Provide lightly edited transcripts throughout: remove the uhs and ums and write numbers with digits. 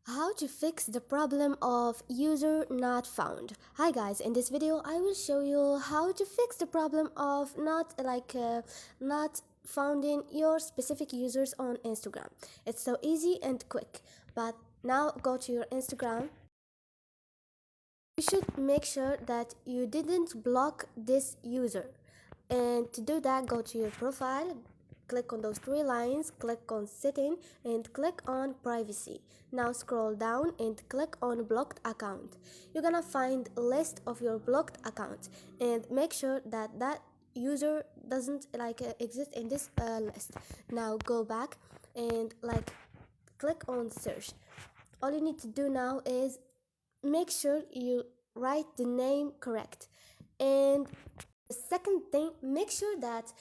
How to fix the problem of user not found. Hi guys, in this video I will show you how to fix the problem of not finding your specific users on Instagram. It's so easy and quick. But now go to your Instagram. You should make sure that you didn't block this user. And to do that, go to your profile, click on those three lines, click on setting and click on privacy. Now scroll down and click on blocked account. You're gonna find a list of your blocked accounts and make sure that that user doesn't exist in this list. Now go back and click on search. All you need to do now is make sure you write the name correct. And the second thing, make sure that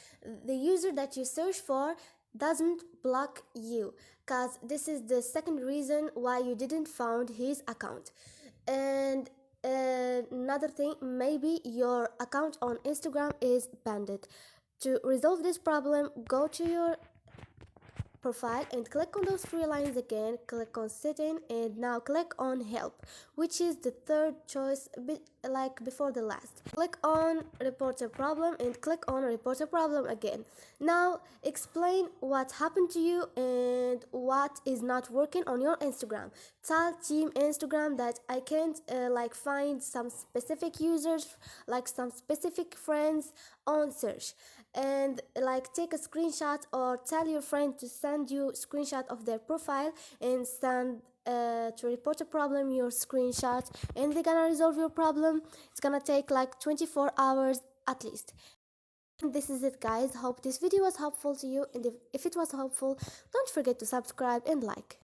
the user that you search for doesn't block you, because this is the second reason why you didn't found his account. And another thing, maybe your account on Instagram is banned. To resolve this problem, go to your profile and click on those three lines again, click on setting and now click on help, which is the third choice before the last. Click on report a problem and click on report a problem again. Now explain what happened to you and what is not working on your Instagram. Tell team Instagram that I can't find some specific users, like some specific friends on search, and take a screenshot or tell your friend to send you screenshot of their profile and send to report a problem your screenshot, and they're gonna resolve your problem. It's gonna take like 24 hours at least. And this is it guys, hope this video was helpful to you, and if it was helpful, don't forget to subscribe and like.